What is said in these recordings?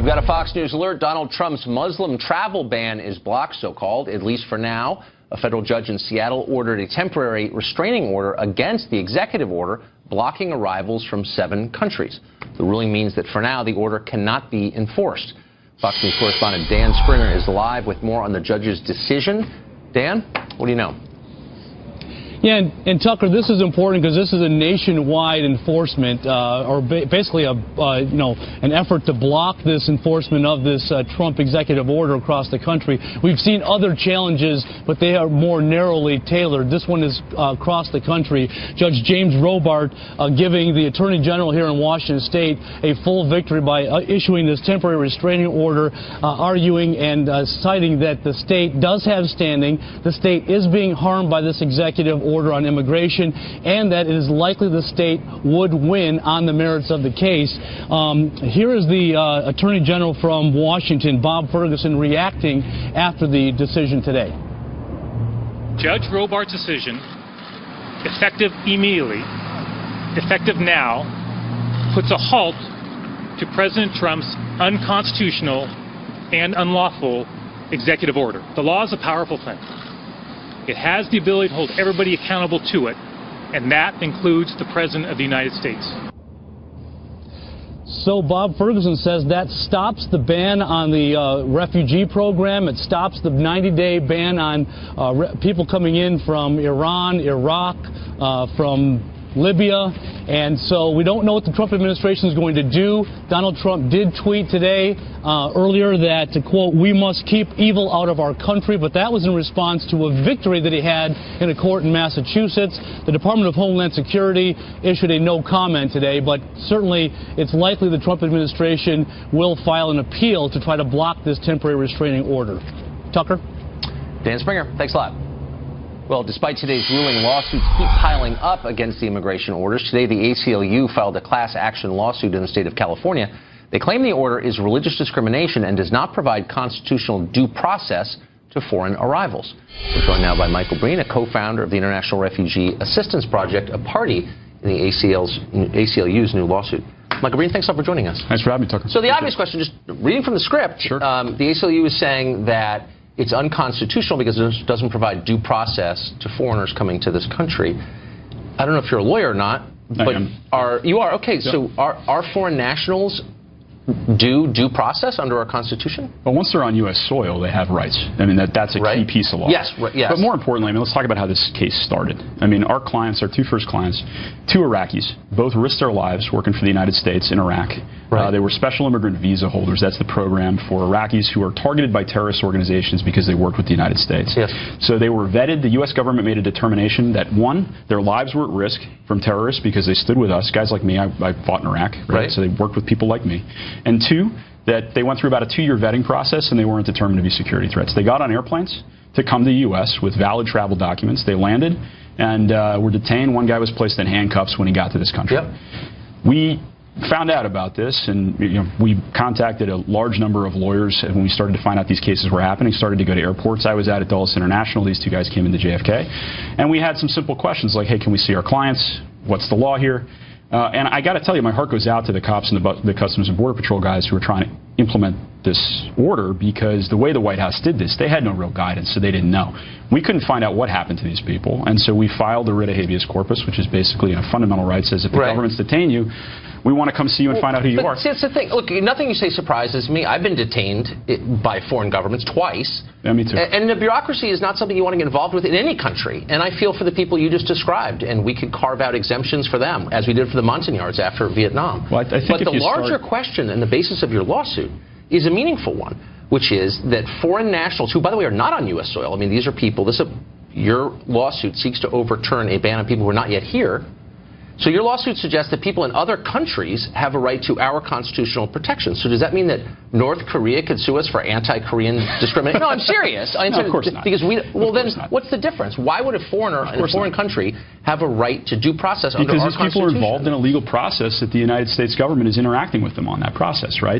We've got a Fox News alert. Donald Trump's Muslim travel ban is blocked, so-called, at least for now. A federal judge in Seattle ordered a temporary restraining order against the executive order blocking arrivals from 7 countries. The ruling means that for now, the order cannot be enforced. Fox News correspondent Dan Springer is live with more on the judge's decision. Dan, what do you know? Yeah, and Tucker, this is important because this is a nationwide enforcement, basically an effort to block this enforcement of this Trump executive order across the country. We've seen other challenges, but they are more narrowly tailored. This one is across the country. Judge James Robart giving the Attorney General here in Washington State a full victory by issuing this temporary restraining order, arguing and citing that the state does have standing. The state is being harmed by this executive order on immigration, and that it is likely the state would win on the merits of the case. Here is the Attorney General from Washington, Bob Ferguson, reacting after the decision today. Judge Robart's decision, effective immediately, effective now, puts a halt to President Trump's unconstitutional and unlawful executive order. The law is a powerful thing. It has the ability to hold everybody accountable to it, and that includes the President of the United States. So Bob Ferguson says that stops the ban on the refugee program. It stops the 90-day ban on people coming in from Iran, Iraq, from Libya, and so we don't know what the Trump administration is going to do. Donald Trump did tweet today earlier that, to quote, "We must keep evil out of our country," but that was in response to a victory that he had in a court in Massachusetts. The Department of Homeland Security issued a no comment today, but certainly it's likely the Trump administration will file an appeal to try to block this temporary restraining order. Tucker? Dan Springer, thanks a lot. Well, despite today's ruling, lawsuits keep piling up against the immigration orders. Today, the ACLU filed a class action lawsuit in the state of California. They claim the order is religious discrimination and does not provide constitutional due process to foreign arrivals. We're joined now by Michael Breen, a co-founder of the International Refugee Assistance Project, a party in the ACLU's new lawsuit. Michael Breen, thanks a lot for joining us. Thanks for having me, Tucker. So the obvious question, just reading from the script, sure. The ACLU is saying that it's unconstitutional because it doesn't provide due process to foreigners coming to this country. I don't know if you're a lawyer or not, but you are? Okay, yeah. So are foreign nationals due process under our Constitution? Well, once they're on U.S. soil, they have rights. I mean, that's a key piece of law. Yes, yes. But more importantly, I mean, let's talk about how this case started. I mean, our clients, our 2 first clients, 2 Iraqis, both risked their lives working for the United States in Iraq. Right. They were special immigrant visa holders. That's the program for Iraqis who are targeted by terrorist organizations because they worked with the United States. Yes. So they were vetted. The U.S. government made a determination that, 1, their lives were at risk from terrorists because they stood with us. Guys like me, I fought in Iraq, right? So they worked with people like me. And 2, that they went through about a 2-year vetting process and they weren't determined to be security threats. They got on airplanes to come to the U.S. with valid travel documents. They landed and were detained. One guy was placed in handcuffs when he got to this country. Yep. We found out about this, and we contacted a large number of lawyers when we started to find out these cases were happening, started to go to airports. I was out at Dulles International. These 2 guys came into JFK. And we had some simple questions like, hey, can we see our clients? What's the law here? And I got to tell you, my heart goes out to the cops and the Customs and Border Patrol guys who are trying to implement this order, because the way the White House did this, they had no real guidance, so they didn't know. We couldn't find out what happened to these people, and so we filed a writ of habeas corpus, which is basically a fundamental right, says if the government's detained you, we want to come see you and find out who you are. See, that's the thing. Look, nothing you say surprises me. I've been detained by foreign governments twice. Yeah, me too. And the bureaucracy is not something you want to get involved with in any country. And I feel for the people you just described, and we could carve out exemptions for them, as we did for the Montagnards after Vietnam. Well, I think but the larger question and the basis of your lawsuit is a meaningful one, which is that foreign nationals, who, by the way, are not on U.S. soil, I mean, these are people, your lawsuit seeks to overturn a ban on people who are not yet here. So your lawsuit suggests that people in other countries have a right to our constitutional protection. So does that mean that North Korea could sue us for anti-Korean discrimination? No, I'm serious. No, of course not. Because what's the difference? Why would a foreigner in a foreign country have a right to due process under our Constitution? Because these people are involved in a legal process that the United States government is interacting with them on that process, right?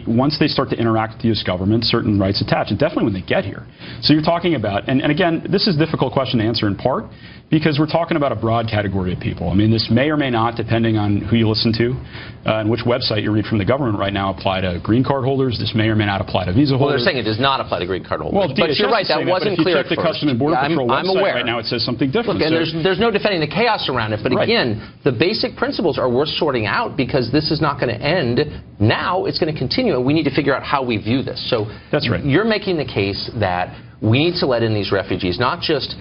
Once they start to interact with the U.S. government, certain rights attach, and definitely when they get here. So you're talking about, and again, this is a difficult question to answer in part, Because we're talking about a broad category of people. I mean, this may or may not, depending on who you listen to and which website you read from the government right now, apply to green card holders. This may or may not apply to visa holders. Well, they're saying it does not apply to green card holders. Well, but you're right, that wasn't clear at first. If you check the Customs and Border Patrol website right now, it says something different. Look, and there's no defending the chaos around it. But again, the basic principles are worth sorting out because this is not going to end now. It's going to continue, and we need to figure out how we view this. So that's right. You're making the case that we need to let in these refugees, not just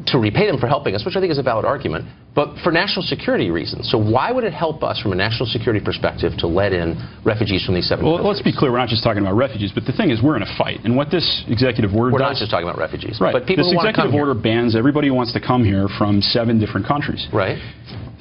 to repay them for helping us, which I think is a valid argument, but for national security reasons. So why would it help us from a national security perspective to let in refugees from these 7 countries? Well, let's be clear. We're not just talking about refugees, but the thing is we're in a fight. And what this executive order does... We're not just talking about refugees, right. But people this who want to come executive order bans everybody who wants to come here from 7 different countries. Right.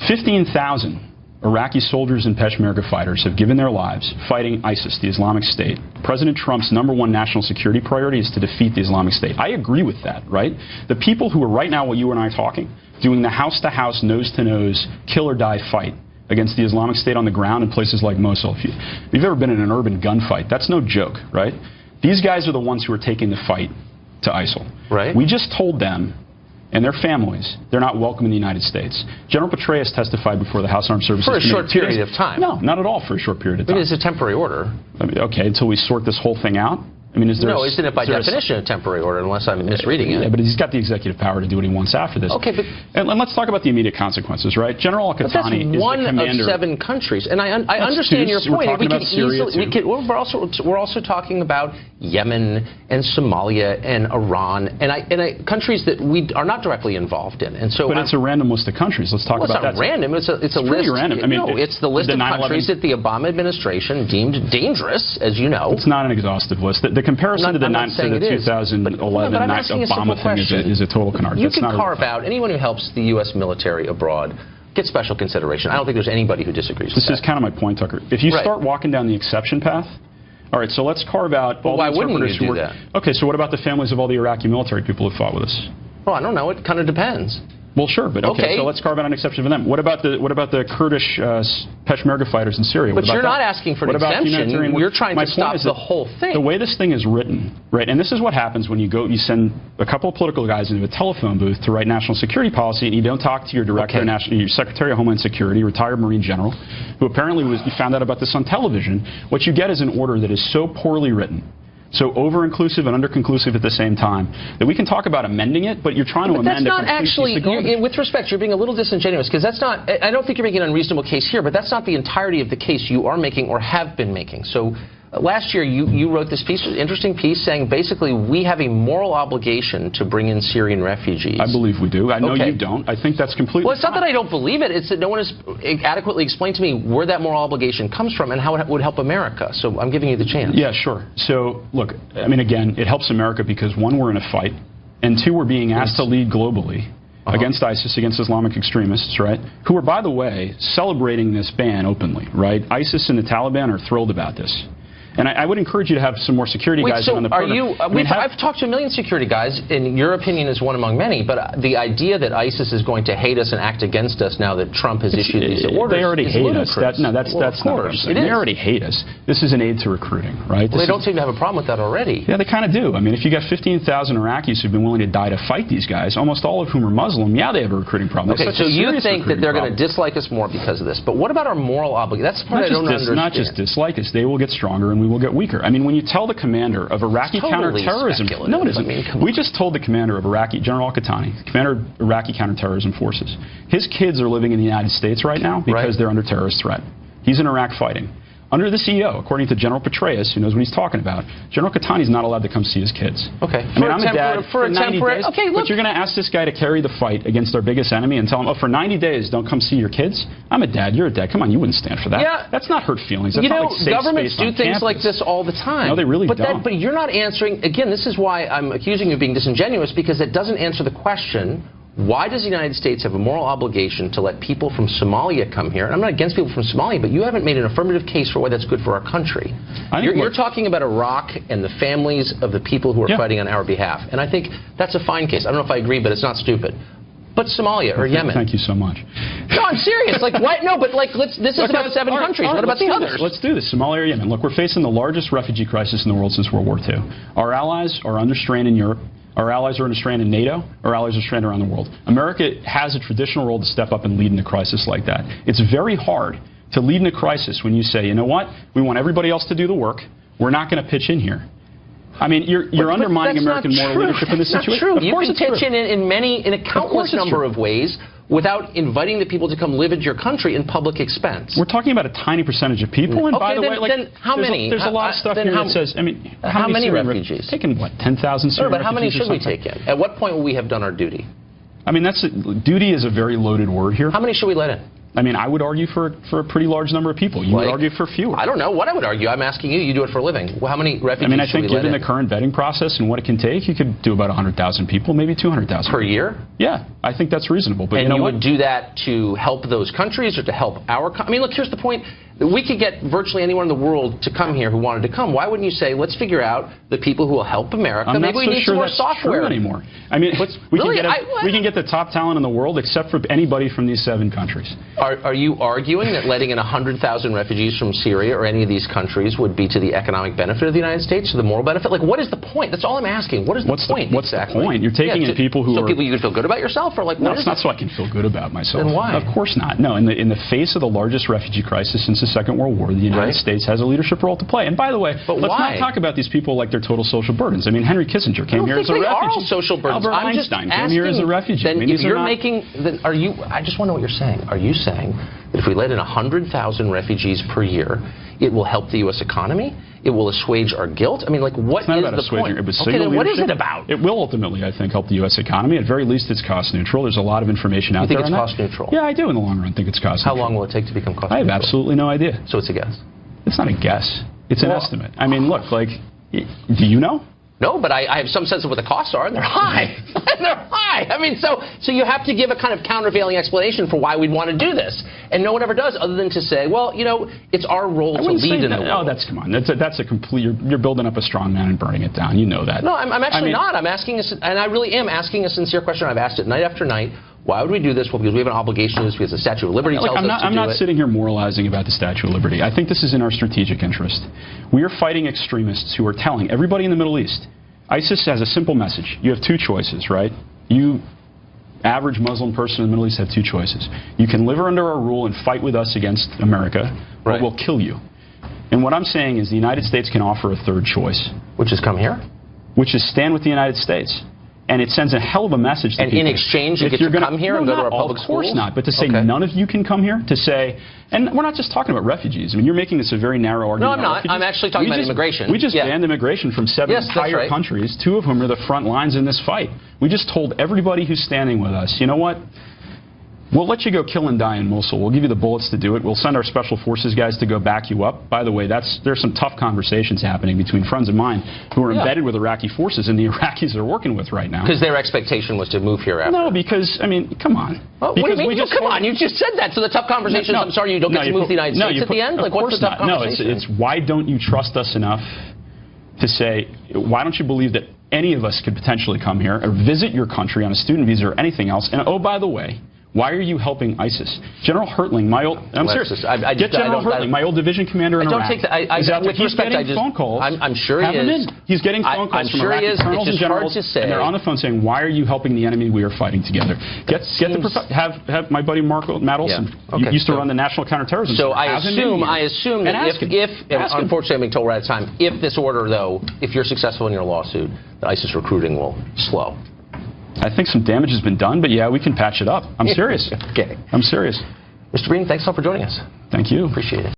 15,000 Iraqi soldiers and Peshmerga fighters have given their lives fighting ISIS, the Islamic State. President Trump's #1 national security priority is to defeat the Islamic State. I agree with that, right? The people who are right now, while you and I are talking, doing the house-to-house, nose-to-nose, kill-or-die fight against the Islamic State on the ground in places like Mosul. If you've ever been in an urban gunfight, that's no joke, right? These guys are the ones who are taking the fight to ISIL. Right. We just told them and their families, they're not welcome in the United States. General Petraeus testified before the House Armed Services For a Committee short period of time. No, not at all for a short period of time. I mean, it's a temporary order. I mean, okay, until we sort this whole thing out. I mean, is there no, isn't it by definition a temporary order, unless I'm misreading it? Yeah, but he's got the executive power to do what he wants after this. Okay, but... And let's talk about the immediate consequences, right? General Al-Qatani is the commander... But that's one of 7 countries, and I understand your point. We're talking about Syria, we're also talking about Yemen and Somalia and Iran and countries that we are not directly involved in. And so but it's a random list of countries. Let's talk about that. It's not random. It's a list. Random. I mean, no, it's the list of countries that the Obama administration deemed dangerous, as you know. It's not an exhaustive list. The comparison to the 2011 Obama thing is a total canard. You can carve out anyone who helps the U.S. military abroad get special consideration. I don't think there's anybody who disagrees with that. This is kind of my point, Tucker. If you start walking down the exception path, all right, so let's carve out all the interpreters who work. Why wouldn't you do that? Okay, so what about the families of all the Iraqi military people who fought with us? Well, I don't know. It kind of depends. Well, sure, but okay, so let's carve out an exception for them. What about the Kurdish Peshmerga fighters in Syria? But you're not asking for an exemption. You're trying to stop the whole thing. The way this thing is written, right, and this is what happens when you send a couple of political guys into a telephone booth to write national security policy, and you don't talk to your director, your Secretary of Homeland Security, retired Marine general, who apparently you found out about this on television. What you get is an order that is so poorly written, so over-inclusive and under-conclusive at the same time, that we can talk about amending it, but you're trying to amend it. That's not actually, with respect, you're being a little disingenuous, because that's not, I don't think you're making an unreasonable case here, but that's not the entirety of the case you are making or have been making. So last year, you wrote this piece, interesting piece, saying basically we have a moral obligation to bring in Syrian refugees. I believe we do. I know you don't. I think that's completely Well, it's not that I don't believe it. It's that no one has adequately explained to me where that moral obligation comes from and how it would help America. So I'm giving you the chance. Yeah, sure. So, look, I mean, again, it helps America because, one, we're in a fight, and two, we're being asked to lead globally against ISIS, against Islamic extremists, right, who are, by the way, celebrating this ban openly, right? ISIS and the Taliban are thrilled about this. And I would encourage you to have some more security guys on the program. I've talked to a million security guys, and your opinion is one among many, but the idea that ISIS is going to hate us and act against us now that Trump has issued these orders They already hate us. That's not what I'm saying. They already hate us. This is an aid to recruiting, right? Well, they don't seem to have a problem with that already. Yeah, they kind of do. I mean, if you got 15,000 Iraqis who've been willing to die to fight these guys, almost all of whom are Muslim, yeah, they have a recruiting problem. Okay, so you think that they're going to dislike us more because of this. But what about our moral obligation? That's the part I don't understand. Not just dislike us. They will get stronger and we will get weaker. I mean, when you tell the commander of Iraqi counterterrorism... No, it isn't. We just told the commander of Iraqi, General Al-Qatani, commander of Iraqi counterterrorism forces, his kids are living in the United States right now because they're under terrorist threat. He's in Iraq fighting. Under the CEO, according to General Petraeus, who knows what he's talking about, General Qatani's not allowed to come see his kids. Okay. I mean, I'm a dad for 90 days, but you're going to ask this guy to carry the fight against our biggest enemy and tell him, oh, for 90 days, don't come see your kids? I'm a dad. You're a dad. Come on, you wouldn't stand for that. Yeah. That's not hurt feelings. That's not like safe governments space do things like this all the time. No, they really don't. But you're not answering. Again, this is why I'm accusing you of being disingenuous, because it doesn't answer the question. Why does the United States have a moral obligation to let people from Somalia come here? And I'm not against people from Somalia, but you haven't made an affirmative case for why that's good for our country. You're talking about Iraq and the families of the people who are fighting on our behalf. And I think that's a fine case. I don't know if I agree, but it's not stupid. But Somalia or Yemen. Thank you so much. No, I'm serious. Like, what? No, but like, this is about 7 countries. What about the others? Let's do this. Somalia or Yemen. Look, we're facing the largest refugee crisis in the world since World War II. Our allies are under strain in Europe. Our allies are stranded in NATO. Our allies are stranded around the world. America has a traditional role to step up and lead in a crisis like that. It's very hard to lead in a crisis when you say, you know what, we want everybody else to do the work. We're not going to pitch in here. I mean, you're undermining American moral leadership in this situation. That's not true. You can pitch in a countless number of ways without inviting the people to come live at your country in public expense. We're talking about a tiny percentage of people, and by the way, like, then how many? There's a lot of stuff here that says, I mean, how many refugees? Taking what, 10,000 Syrian refugees? But how many should we take in? At what point will we have done our duty? I mean, duty is a very loaded word here. How many should we let in? I mean, I would argue for a pretty large number of people. You would argue for fewer. I don't know what I would argue. I'm asking you. You do it for a living. Well, how many refugees? I mean, I think given the current vetting process and what it can take, you could do about 100,000 people, maybe 200,000 per year. Yeah, I think that's reasonable. But and you would do that to help those countries or to help our? I mean, look. Here's the point. We could get virtually anyone in the world to come here who wanted to come. Why wouldn't you say, let's figure out the people who will help America? I'm Maybe not we so need sure some more that's software true anymore. I mean, we can get the top talent in the world except for anybody from these 7 countries. Are you arguing that letting in 100,000 refugees from Syria or any of these countries would be to the economic benefit of the United States, to the moral benefit? Like, what is the point? That's all I'm asking. What is the point? What's the point? You're taking in people who are... people you can feel good about yourself? Or like, no, it's not so I can feel good about myself. Then why? Of course not. No, in the face of the largest refugee crisis since the Second World War, the United States has a leadership role to play. And by the way, let's not talk about these people like they're total social burdens. I mean, Henry Kissinger came here as a refugee. Are all social burdens. Albert Einstein came here as a refugee. Then I mean, if you're making... Then are you... I just want to know what you're saying. Are you saying that if we let in 100,000 refugees per year, it will help the U.S. economy? It will assuage our guilt? I mean, like, what is the point? Okay, then what is it about? It will ultimately, I think, help the U.S. economy. At very least, it's cost neutral. There's a lot of information out there. You think it's cost neutral? Yeah, I do in the long run think it's cost neutral. How long will it take to become cost neutral? I have absolutely no idea. So it's a guess? It's not a guess. It's an estimate. I mean, look, like, do you know? No, but I have some sense of what the costs are, and they're high. They're high. I mean, so you have to give a kind of countervailing explanation for why we'd want to do this. And no one ever does, other than to say, well, you know, it's our role to lead in the world. Oh, come on. That's a complete, you're building up a strong man and burning it down. You know that. No, I'm actually not. I'm asking, and I really am asking a sincere question. I've asked it night after night. Why would we do this? Well, because we have an obligation to do this, because the Statute of Liberty tells us to do it. I'm not sitting here moralizing about the Statute of Liberty. I think this is in our strategic interest. We are fighting extremists who are telling everybody in the Middle East, ISIS has a simple message. You have 2 choices, right? You, average Muslim person in the Middle East, have 2 choices. You can live under our rule and fight with us against America, or we'll kill you. And what I'm saying is the United States can offer a 3rd choice. Which is come here? Which is stand with the United States. And it sends a hell of a message to people. And in exchange, you get to come here and go to our public schools? Of course not. But to say none of you can come here, to say, and we're not just talking about refugees. I mean, you're making this a very narrow argument. No, I'm not. Refugees. I'm actually talking about immigration. We just banned immigration from 7 entire countries, 2 of whom are the front lines in this fight. We just told everybody who's standing with us, you know what? We'll let you go kill and die in Mosul. We'll give you the bullets to do it. We'll send our special forces guys to go back you up. By the way, there's some tough conversations happening between friends of mine who are embedded with Iraqi forces and the Iraqis are working with right now. Because their expectation was to move here after. No, because, I mean, come on. Well, what do you mean? Come on, you just said that. So the tough conversations, I'm sorry you don't get to move to the United States at the end? Like, what's the tough conversation? No, it's why don't you trust us enough to say, why don't you believe that any of us could potentially come here or visit your country on a student visa or anything else? And, oh, by the way, why are you helping ISIS? General Hertling, I'm serious. Get General Hertling, my old division commander in Iraq. With respect, phone calls. I'm sure he is. He's getting phone calls from Iraqi colonels and generals, and they're on the phone saying, "Why are you helping the enemy? We are fighting together." Have my buddy Mark Madelson used to run the National Counterterrorism. So I assume that if unfortunately I'm being told we're out of time, if this order though, if you're successful in your lawsuit, the ISIS recruiting will slow. I think some damage has been done, but yeah, we can patch it up. I'm serious. Okay. I'm serious. Mr. Breen, thanks a lot for joining us. Thank you. Appreciate it.